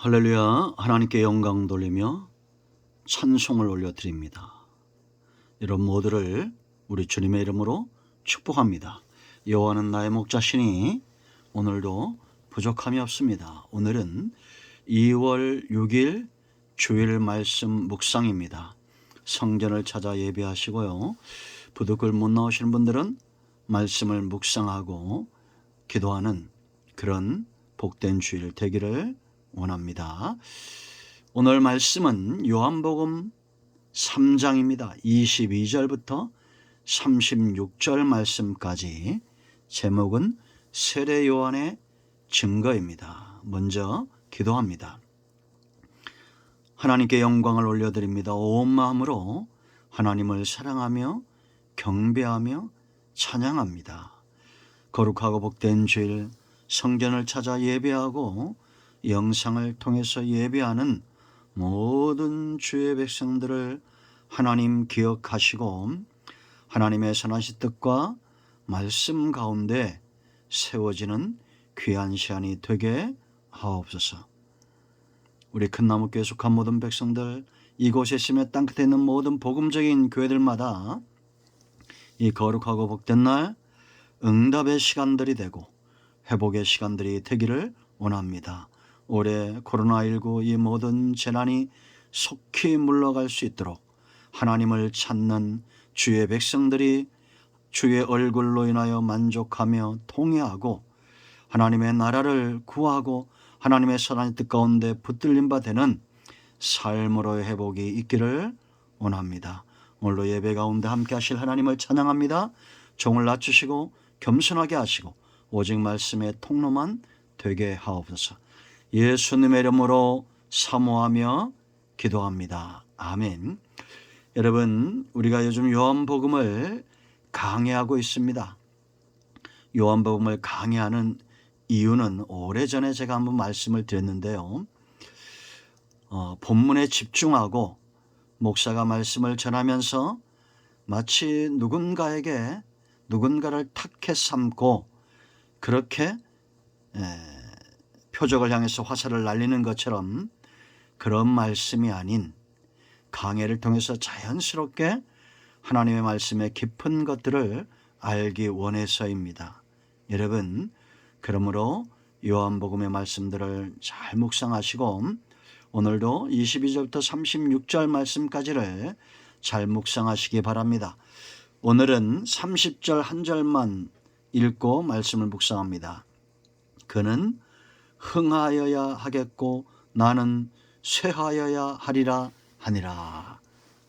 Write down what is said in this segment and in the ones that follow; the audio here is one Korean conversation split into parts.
할렐루야. 하나님께 영광 돌리며 찬송을 올려드립니다. 여러분 모두를 우리 주님의 이름으로 축복합니다. 여호와는 나의 목자시니 오늘도 부족함이 없습니다. 오늘은 2월 6일 주일 말씀 묵상입니다. 성전을 찾아 예배하시고요, 부득을 못 나오시는 분들은 말씀을 묵상하고 기도하는 그런 복된 주일 되기를 원합니다. 오늘 말씀은 요한복음 3장입니다. 22절부터 36절 말씀까지. 제목은 세례 요한의 증거입니다. 먼저 기도합니다. 하나님께 영광을 올려드립니다. 온 마음으로 하나님을 사랑하며 경배하며 찬양합니다. 거룩하고 복된 주일 성전을 찾아 예배하고 영상을 통해서 예배하는 모든 주의 백성들을 하나님 기억하시고 하나님의 선하신 뜻과 말씀 가운데 세워지는 귀한 시간이 되게 하옵소서. 우리 큰나무교회 속한 모든 백성들, 이곳에 있으며 땅끝에 있는 모든 복음적인 교회들마다 이 거룩하고 복된 날 응답의 시간들이 되고 회복의 시간들이 되기를 원합니다. 올해 코로나19 이 모든 재난이 속히 물러갈 수 있도록 하나님을 찾는 주의 백성들이 주의 얼굴로 인하여 만족하며 통회하고 하나님의 나라를 구하고 하나님의 선한 뜻 가운데 붙들림 바 되는 삶으로의 회복이 있기를 원합니다. 오늘도 예배 가운데 함께 하실 하나님을 찬양합니다. 종을 낮추시고 겸손하게 하시고 오직 말씀의 통로만 되게 하옵소서. 예수님의 이름으로 사모하며 기도합니다. 아멘. 여러분, 우리가 요즘 요한복음을 강해하고 있습니다. 요한복음을 강해하는 이유는 오래전에 제가 한번 말씀을 드렸는데요, 본문에 집중하고 목사가 말씀을 전하면서 마치 누군가를 탁해 삼고 그렇게 표적을 향해서 화살을 날리는 것처럼 그런 말씀이 아닌 강해를 통해서 자연스럽게 하나님의 말씀의 깊은 것들을 알기 원해서입니다. 여러분, 그러므로 요한복음의 말씀들을 잘 묵상하시고 오늘도 22절부터 36절 말씀까지를 잘 묵상하시기 바랍니다. 오늘은 30절 한 절만 읽고 말씀을 묵상합니다. 그는 흥하여야 하겠고 나는 쇠하여야 하리라 하니라.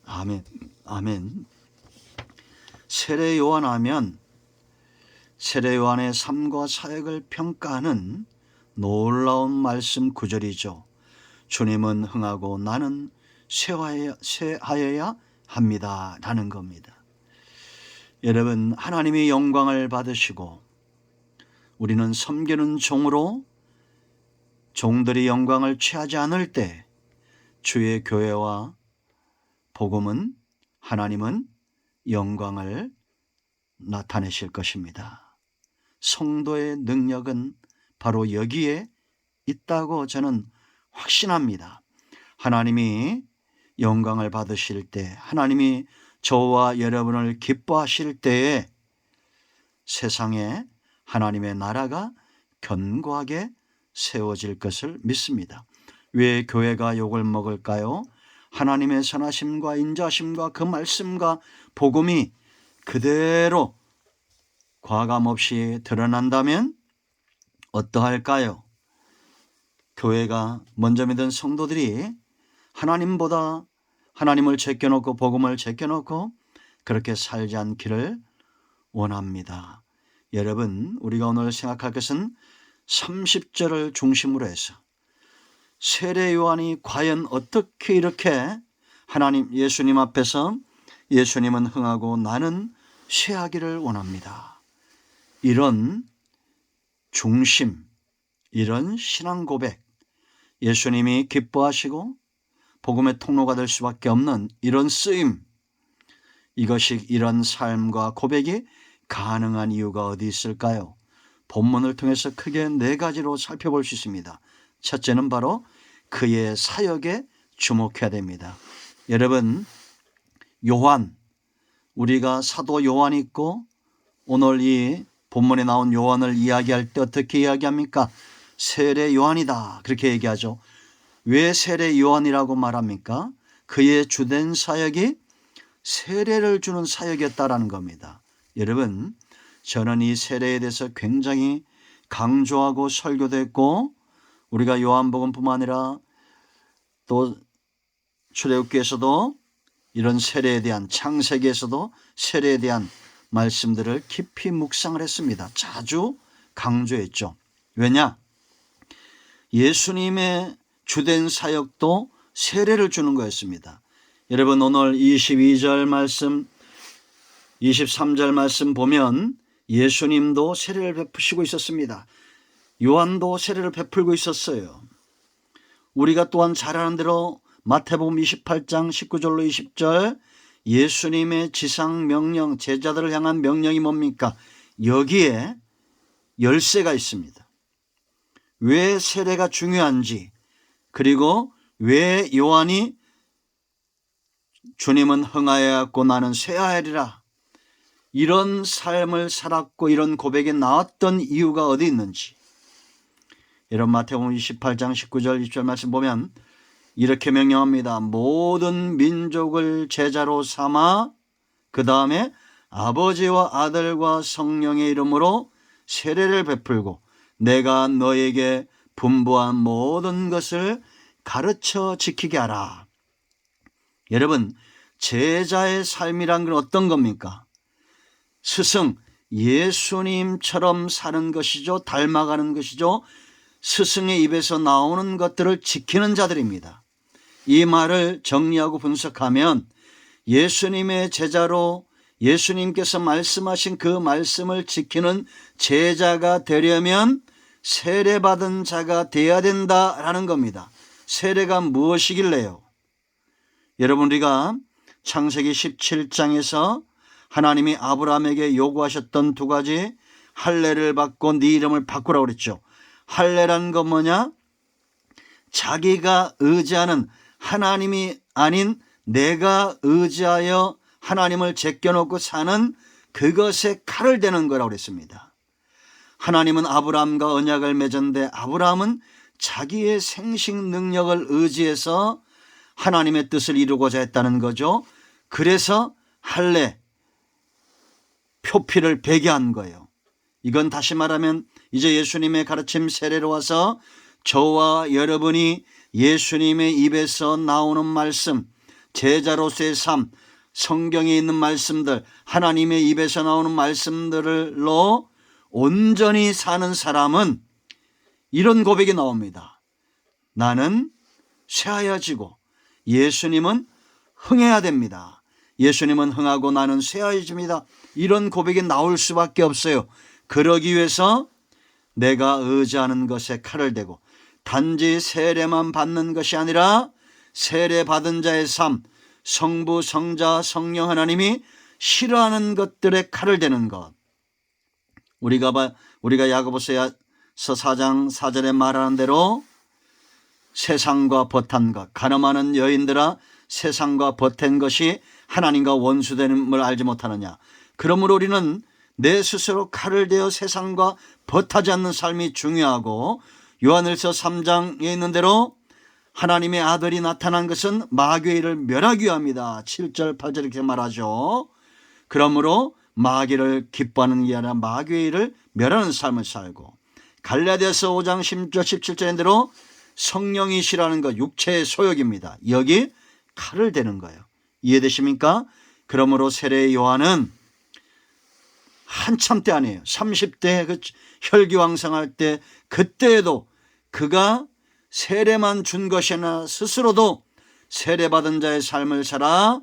아멘. 아멘. 세례 요한 하면 세례 요한의 삶과 사역을 평가하는 놀라운 말씀 구절이죠. 주님은 흥하고 나는 쇠하여야 합니다 라는 겁니다. 여러분, 하나님이 영광을 받으시고 우리는 섬기는 종으로 종들이 영광을 취하지 않을 때 주의 교회와 복음은 하나님은 영광을 나타내실 것입니다. 성도의 능력은 바로 여기에 있다고 저는 확신합니다. 하나님이 영광을 받으실 때, 하나님이 저와 여러분을 기뻐하실 때에 세상에 하나님의 나라가 견고하게 세워질 것을 믿습니다. 왜 교회가 욕을 먹을까요? 하나님의 선하심과 인자심과 그 말씀과 복음이 그대로 과감 없이 드러난다면 어떠할까요? 교회가 먼저 믿은 성도들이 하나님보다 하나님을 제껴놓고 복음을 제껴놓고 그렇게 살지 않기를 원합니다. 여러분, 우리가 오늘 생각할 것은 30절을 중심으로 해서 세례 요한이 과연 어떻게 이렇게 하나님 예수님 앞에서 예수님은 흥하고 나는 쇠하기를 원합니다, 이런 중심, 이런 신앙 고백, 예수님이 기뻐하시고 복음의 통로가 될 수밖에 없는 이런 쓰임, 이런 삶과 고백이 가능한 이유가 어디 있을까요? 본문을 통해서 크게 네 가지로 살펴볼 수 있습니다. 첫째는 바로 그의 사역에 주목해야 됩니다. 여러분, 요한, 우리가 사도 요한이 있고 오늘 이 본문에 나온 요한을 이야기할 때 어떻게 이야기합니까? 세례 요한이다, 그렇게 얘기하죠. 왜 세례 요한이라고 말합니까? 그의 주된 사역이 세례를 주는 사역이었다라는 겁니다. 여러분, 저는 이 세례에 대해서 굉장히 강조하고 설교도 했고, 우리가 요한복음뿐만 아니라 또 출애굽기에서도 이런 세례에 대한, 창세기에서도 세례에 대한 말씀들을 깊이 묵상을 했습니다. 자주 강조했죠. 왜냐? 예수님의 주된 사역도 세례를 주는 거였습니다. 여러분, 오늘 22절 말씀, 23절 말씀 보면 예수님도 세례를 베푸시고 있었습니다. 요한도 세례를 베풀고 있었어요. 우리가 또한 잘 아는 대로 마태복음 28장 19절로 20절 예수님의 지상 명령, 제자들을 향한 명령이 뭡니까? 여기에 열쇠가 있습니다. 왜 세례가 중요한지, 그리고 왜 요한이 주님은 흥하였고 나는 쇠하리라, 이런 삶을 살았고 이런 고백이 나왔던 이유가 어디 있는지, 여러분 마태복음 28장 19절 20절 말씀 보면 이렇게 명령합니다. 모든 민족을 제자로 삼아 그 다음에 아버지와 아들과 성령의 이름으로 세례를 베풀고 내가 너에게 분부한 모든 것을 가르쳐 지키게 하라. 여러분, 제자의 삶이란 건 어떤 겁니까? 스승, 예수님처럼 사는 것이죠. 닮아가는 것이죠. 스승의 입에서 나오는 것들을 지키는 자들입니다. 이 말을 정리하고 분석하면 예수님의 제자로 예수님께서 말씀하신 그 말씀을 지키는 제자가 되려면 세례받은 자가 되어야 된다라는 겁니다. 세례가 무엇이길래요? 여러분, 우리가 창세기 17장에서 하나님이 아브라함에게 요구하셨던 두 가지, 할례를 받고 네 이름을 바꾸라고 그랬죠. 할례란 건 뭐냐? 자기가 의지하는 하나님이 아닌 내가 의지하여 하나님을 제껴놓고 사는 그것에 칼을 대는 거라고 그랬습니다. 하나님은 아브라함과 언약을 맺었는데 아브라함은 자기의 생식 능력을 의지해서 하나님의 뜻을 이루고자 했다는 거죠. 그래서 할례, 표피를 베게 한 거예요. 이건 다시 말하면 이제 예수님의 가르침 세례로 와서 저와 여러분이 예수님의 입에서 나오는 말씀, 제자로서의 삶, 성경에 있는 말씀들, 하나님의 입에서 나오는 말씀들로 온전히 사는 사람은 이런 고백이 나옵니다. 나는 쇠하여지고 예수님은 흥해야 됩니다. 예수님은 흥하고 나는 쇠하여집니다. 이런 고백이 나올 수밖에 없어요. 그러기 위해서 내가 의지하는 것에 칼을 대고 단지 세례만 받는 것이 아니라 세례 받은 자의 삶, 성부, 성자, 성령 하나님이 싫어하는 것들에 칼을 대는 것. 우리가 야고보서 4장 4절에 말하는 대로 세상과 벗한 것, 가늠하는 여인들아 세상과 벗한 것이 하나님과 원수됨을 알지 못하느냐. 그러므로 우리는 내 스스로 칼을 대어 세상과 벗하지 않는 삶이 중요하고, 요한일서 3장에 있는 대로 하나님의 아들이 나타난 것은 마귀의 일을 멸하기 위함이다. 7절 8절 이렇게 말하죠. 그러므로 마귀를 기뻐하는 게 아니라 마귀의 일을 멸하는 삶을 살고, 갈라디아서 5장 10절 17절인 대로 성령이시라는 것, 육체의 소욕입니다. 여기 칼을 대는 거예요. 이해되십니까? 그러므로 세례 요한은 한참 때 아니에요. 30대 그 혈기왕성할 때, 그때에도 그가 세례만 준 것이 아니라 스스로도 세례받은 자의 삶을 살아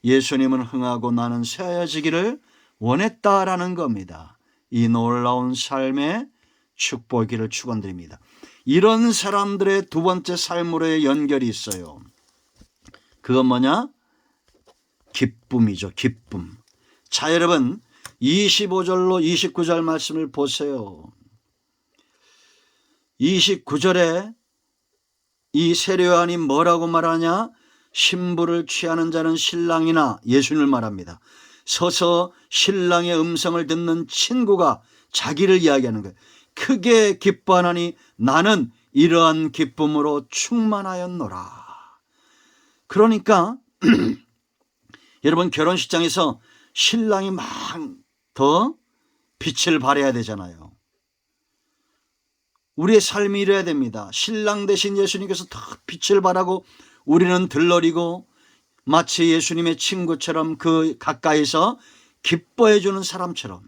예수님은 흥하고 나는 쇠하여지기를 원했다라는 겁니다. 이 놀라운 삶의 축복이기를 축원드립니다. 이런 사람들의 두 번째 삶으로의 연결이 있어요. 그건 뭐냐? 기쁨이죠. 기쁨. 자, 여러분 25절로 29절 말씀을 보세요. 29절에 이 세례 요한이 뭐라고 말하냐? 신부를 취하는 자는 신랑이나, 예수님을 말합니다, 서서 신랑의 음성을 듣는 친구가 자기를 이야기하는 거예요. 크게 기뻐하나니 나는 이러한 기쁨으로 충만하였노라. 그러니까 여러분, 결혼식장에서 신랑이 막 더 빛을 발해야 되잖아요. 우리의 삶이 이래야 됩니다. 신랑 대신 예수님께서 더 빛을 발하고 우리는 들러리고 마치 예수님의 친구처럼 그 가까이서 기뻐해 주는 사람처럼,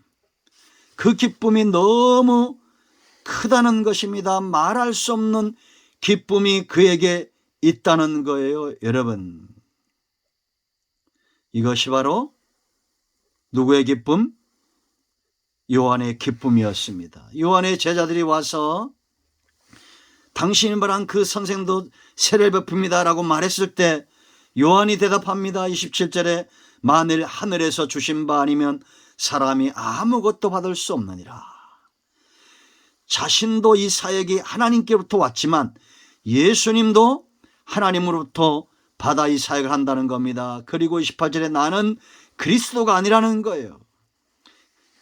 그 기쁨이 너무 크다는 것입니다. 말할 수 없는 기쁨이 그에게 있다는 거예요. 여러분, 이것이 바로 누구의 기쁨? 요한의 기쁨이었습니다. 요한의 제자들이 와서 당신이 말한 그 선생도 세례를 베풉니다 라고 말했을 때 요한이 대답합니다. 27절에 만일 하늘에서 주신 바 아니면 사람이 아무것도 받을 수 없느니라. 자신도 이 사역이 하나님께로부터 왔지만 예수님도 하나님으로부터 받아 이 사역을 한다는 겁니다. 그리고 28절에 나는 그리스도가 아니라는 거예요.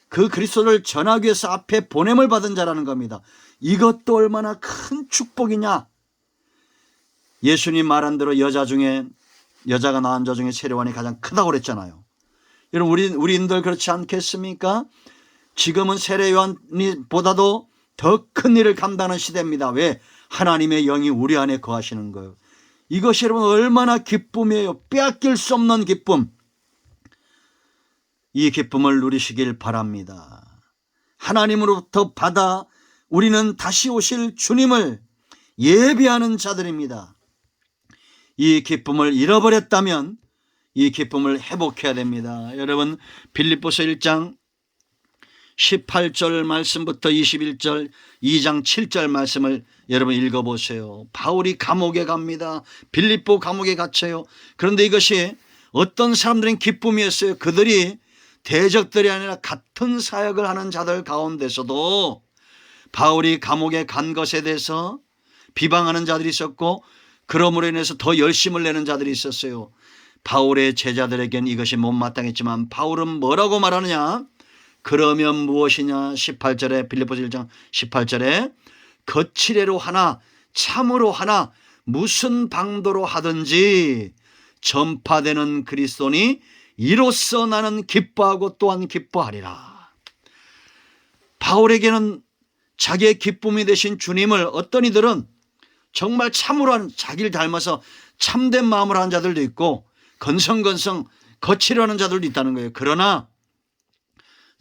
그 그리스도를 전하기 위해서 앞에 보냄을 받은 자라는 겁니다. 이것도 얼마나 큰 축복이냐. 예수님 말한 대로 여자가 낳은 자 중에 세례요한이 가장 크다고 그랬잖아요. 여러분, 우리인들 그렇지 않겠습니까? 지금은 세례요한보다도 더 큰 일을 감당하는 시대입니다. 왜? 하나님의 영이 우리 안에 거하시는 거예요. 이것이 여러분 얼마나 기쁨이에요. 빼앗길 수 없는 기쁨. 이 기쁨을 누리시길 바랍니다. 하나님으로부터 받아 우리는 다시 오실 주님을 예비하는 자들입니다. 이 기쁨을 잃어버렸다면 이 기쁨을 회복해야 됩니다. 여러분, 빌립보서 1장 18절 말씀부터 21절, 2장 7절 말씀을 여러분 읽어보세요. 바울이 감옥에 갑니다. 빌립보 감옥에 갇혀요. 그런데 이것이 어떤 사람들은 기쁨이었어요. 그들이 대적들이 아니라 같은 사역을 하는 자들 가운데서도 바울이 감옥에 간 것에 대해서 비방하는 자들이 있었고, 그러므로 인해서 더 열심을 내는 자들이 있었어요. 바울의 제자들에겐 이것이 못마땅했지만 바울은 뭐라고 말하느냐? 그러면 무엇이냐? 18절에, 빌립보서 1장 18절에 거칠애로 하나 참으로 하나 무슨 방도로 하든지 전파되는 그리스도니 이로써 나는 기뻐하고 또한 기뻐하리라. 바울에게는 자기의 기쁨이 되신 주님을 어떤 이들은 정말 참으로 하는, 자기를 닮아서 참된 마음으로 하는 자들도 있고 건성건성 거칠어 하는 자들도 있다는 거예요. 그러나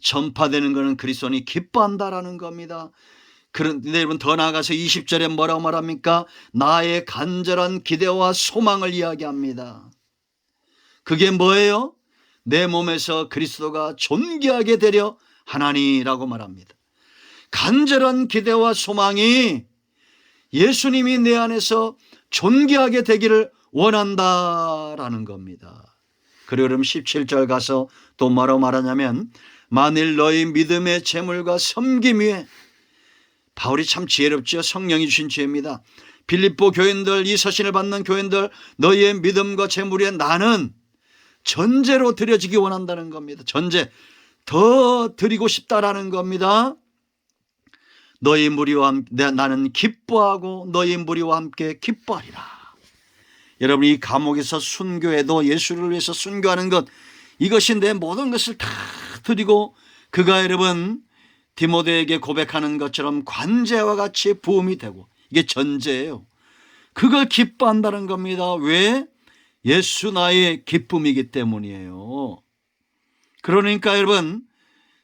전파되는 것은 그리스도니 기뻐한다라는 겁니다. 그런데 여러분, 더 나아가서 20절에 뭐라고 말합니까? 나의 간절한 기대와 소망을 이야기합니다. 그게 뭐예요? 내 몸에서 그리스도가 존귀하게 되려 하나니라고 말합니다. 간절한 기대와 소망이 예수님이 내 안에서 존귀하게 되기를 원한다라는 겁니다. 그리고 그럼 17절 가서 또 뭐라고 말하냐면 만일 너희 믿음의 재물과 섬김 위에, 바울이 참 지혜롭죠. 성령이 주신 지혜입니다. 빌립보 교인들, 이 서신을 받는 교인들, 너희의 믿음과 재물 위에 나는 전제로 드려지기 원한다는 겁니다. 전제, 더 드리고 싶다라는 겁니다. 너희 무리와 함께 나는 기뻐하고 너희 무리와 함께 기뻐하리라. 여러분, 이 감옥에서 순교해도 예수를 위해서 순교하는 것, 이것이 내 모든 것을 다 드리고 그가 여러분 디모데에게 고백하는 것처럼 관제와 같이 부음이 되고, 이게 전제예요. 그걸 기뻐한다는 겁니다. 왜? 예수 나의 기쁨이기 때문이에요. 그러니까 여러분,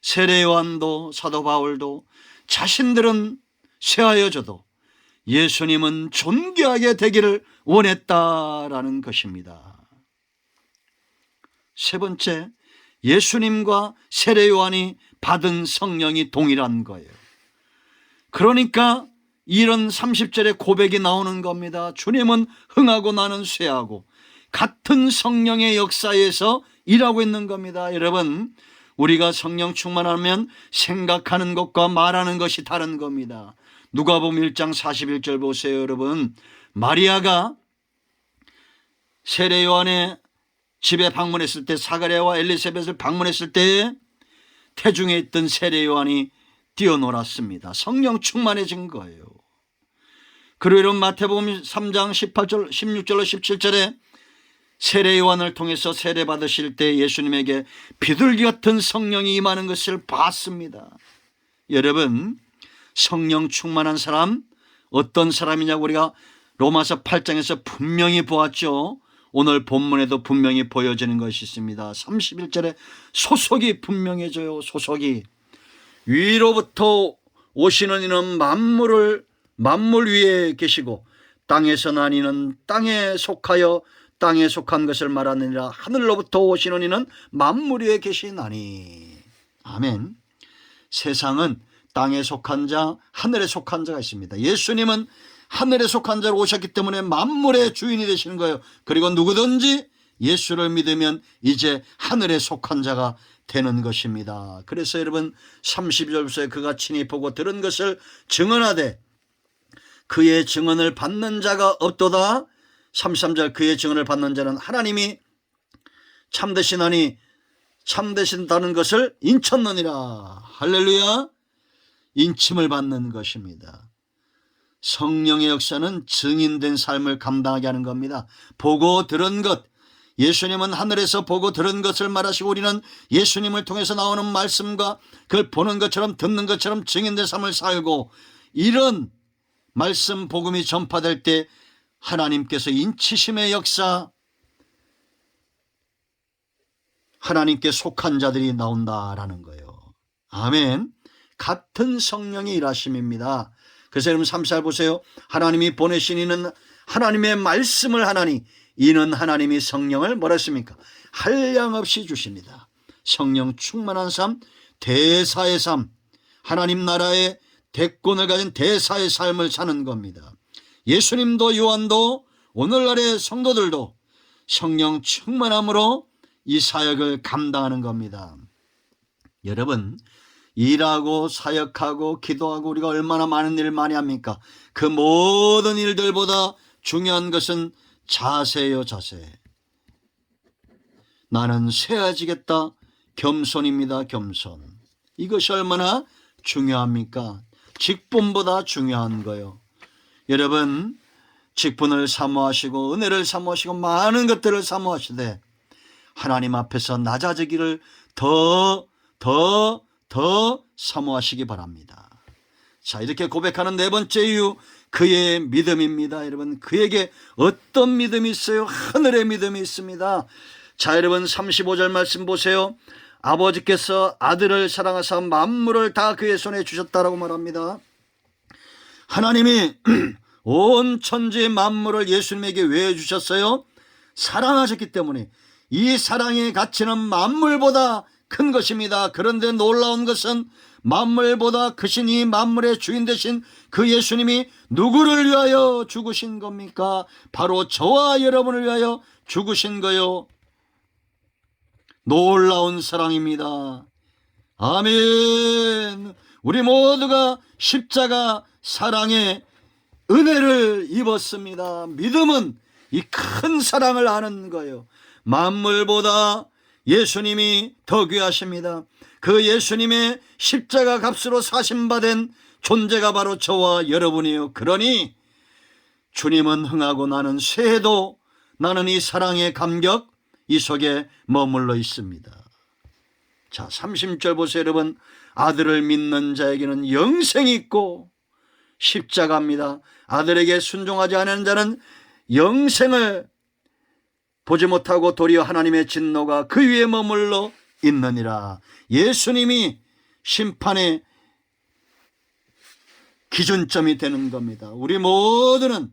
세례 요한도 사도 바울도 자신들은 쇠하여져도 예수님은 존귀하게 되기를 원했다라는 것입니다. 세 번째, 예수님과 세례 요한이 받은 성령이 동일한 거예요. 그러니까 이런 30절의 고백이 나오는 겁니다. 주님은 흥하고 나는 쇠하고 같은 성령의 역사에서 일하고 있는 겁니다. 여러분, 우리가 성령 충만하면 생각하는 것과 말하는 것이 다른 겁니다. 누가복음 1장 41절 보세요. 여러분, 마리아가 세례 요한의 집에 방문했을 때, 사가랴와 엘리사벳을 방문했을 때 태중에 있던 세례 요한이 뛰어놀았습니다. 성령 충만해진 거예요. 그리고 이런 마태복음 3장 18절, 16절로 17절에 세례 요한을 통해서 세례 받으실 때 예수님에게 비둘기 같은 성령이 임하는 것을 봤습니다. 여러분, 성령 충만한 사람 어떤 사람이냐고 우리가 로마서 8장에서 분명히 보았죠. 오늘 본문에도 분명히 보여지는 것이 있습니다. 31절에 소속이 분명해져요. 소속이. 위로부터 오시는 이는 만물 위에 계시고 땅에서 난 이는 땅에 속하여 땅에 속한 것을 말하느니라. 하늘로부터 오시는 이는 만물 위에 계시나니. 아멘. 세상은 땅에 속한 자, 하늘에 속한 자가 있습니다. 예수님은 하늘에 속한 자로 오셨기 때문에 만물의 주인이 되시는 거예요. 그리고 누구든지 예수를 믿으면 이제 하늘에 속한 자가 되는 것입니다. 그래서 여러분 32절부터 그가 친히 보고 들은 것을 증언하되 그의 증언을 받는 자가 없도다. 33절 그의 증언을 받는 자는 하나님이 참되시나니 참되신다는 것을 인쳤느니라. 할렐루야. 인침을 받는 것입니다. 성령의 역사는 증인된 삶을 감당하게 하는 겁니다. 보고 들은 것, 예수님은 하늘에서 보고 들은 것을 말하시고 우리는 예수님을 통해서 나오는 말씀과 그걸 보는 것처럼 듣는 것처럼 증인된 삶을 살고, 이런 말씀 복음이 전파될 때 하나님께서 인치심의 역사, 하나님께 속한 자들이 나온다라는 거예요. 아멘. 같은 성령의 일하심입니다. 그래서 여러분 34절 보세요. 하나님이 보내신 이는 하나님의 말씀을 하나니 이는 하나님이 성령을 뭐라 했습니까? 한량없이 주십니다. 성령 충만한 삶, 대사의 삶, 하나님 나라의 대권을 가진 대사의 삶을 사는 겁니다. 예수님도 요한도 오늘날의 성도들도 성령 충만함으로 이 사역을 감당하는 겁니다. 여러분, 일하고 사역하고 기도하고 우리가 얼마나 많은 일을 많이 합니까? 그 모든 일들보다 중요한 것은 자세요. 자세. 나는 세워지겠다. 겸손입니다. 겸손. 이것이 얼마나 중요합니까? 직분보다 중요한 거예요. 여러분, 직분을 사모하시고 은혜를 사모하시고 많은 것들을 사모하시되 하나님 앞에서 낮아지기를 더 사모하시기 바랍니다. 자, 이렇게 고백하는 네 번째 이유, 그의 믿음입니다. 여러분, 그에게 어떤 믿음이 있어요? 하늘의 믿음이 있습니다. 자, 여러분 35절 말씀 보세요. 아버지께서 아들을 사랑하사 만물을 다 그의 손에 주셨다라고 말합니다. 하나님이 온 천지 만물을 예수님에게 왜 주셨어요? 사랑하셨기 때문에. 이 사랑의 가치는 만물보다 큰 것입니다. 그런데 놀라운 것은 만물보다 크신 이 만물의 주인 되신 그 예수님이 누구를 위하여 죽으신 겁니까? 바로 저와 여러분을 위하여 죽으신 거요. 놀라운 사랑입니다. 아멘. 우리 모두가 십자가 사랑의 은혜를 입었습니다. 믿음은 이 큰 사랑을 아는 거예요. 만물보다 예수님이 더 귀하십니다. 그 예수님의 십자가 값으로 사심받은 존재가 바로 저와 여러분이에요. 그러니 주님은 흥하고 나는 쇠해도 나는 이 사랑의 감격 이 속에 머물러 있습니다. 자, 30절 보세요. 여러분, 아들을 믿는 자에게는 영생이 있고 십자가입니다. 아들에게 순종하지 않은 자는 영생을 보지 못하고 도리어 하나님의 진노가 그 위에 머물러 있느니라. 예수님이 심판의 기준점이 되는 겁니다. 우리 모두는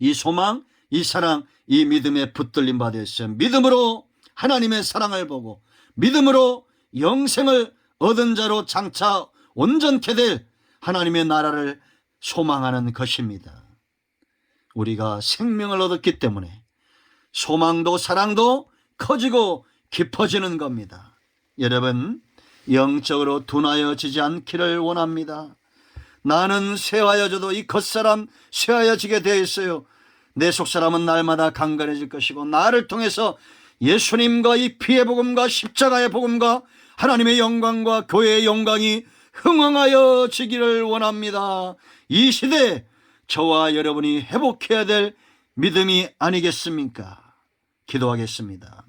이 소망, 이 사랑, 이 믿음에 붙들림 받아 있어요. 믿음으로 하나님의 사랑을 보고 믿음으로 영생을 얻은 자로 장차 온전케 될 하나님의 나라를 소망하는 것입니다. 우리가 생명을 얻었기 때문에 소망도 사랑도 커지고 깊어지는 겁니다. 여러분, 영적으로 둔하여지지 않기를 원합니다. 나는 쇠하여져도 이 겉사람 쇠하여지게 되어 있어요. 내 속사람은 날마다 강건해질 것이고 나를 통해서 예수님과 이 피의 복음과 십자가의 복음과 하나님의 영광과 교회의 영광이 흥왕하여지기를 원합니다. 이 시대에 저와 여러분이 회복해야 될 믿음이 아니겠습니까? 기도하겠습니다.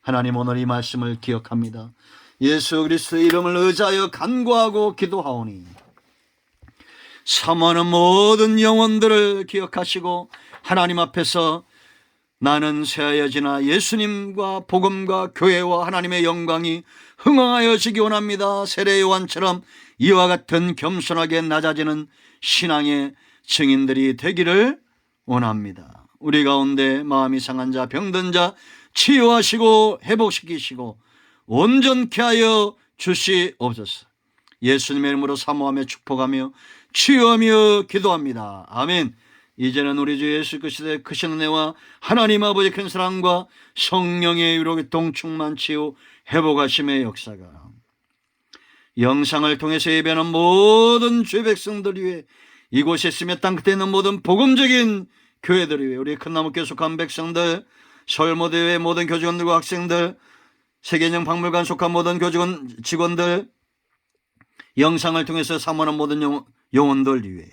하나님, 오늘 이 말씀을 기억합니다. 예수 그리스도의 이름을 의지하여 간구하고 기도하오니 사모하는 모든 영혼들을 기억하시고 하나님 앞에서 나는 쇠하여지나 예수님과 복음과 교회와 하나님의 영광이 흥왕하여지기 원합니다. 세례 요한처럼 이와 같은 겸손하게 낮아지는 신앙의 증인들이 되기를 원합니다. 우리 가운데 마음이 상한 자, 병든 자 치유하시고 회복시키시고 온전케 하여 주시옵소서. 예수님의 이름으로 사모하며 축복하며 치유하며 기도합니다. 아멘. 이제는 우리 주 예수 그리스도의 크신 은혜와 하나님 아버지의 큰 사랑과 성령의 유로 동충만 치유 회복하심의 역사가 영상을 통해서 예배하는 모든 주의 백성들 위해 이곳에 있으며 땅 끝에 있는 모든 복음적인 교회들 위해 우리 큰나무교회 속한 백성들, 서울모대회 모든 교직원들과 학생들, 세계인형 박물관 속한 모든 교직원 직원들, 영상을 통해서 사모하는 모든 영혼들 위해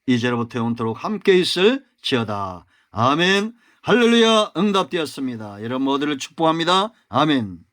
이제로부터 영원토록 함께 있을지어다. 아멘. 할렐루야. 응답되었습니다. 여러분 모두를 축복합니다. 아멘.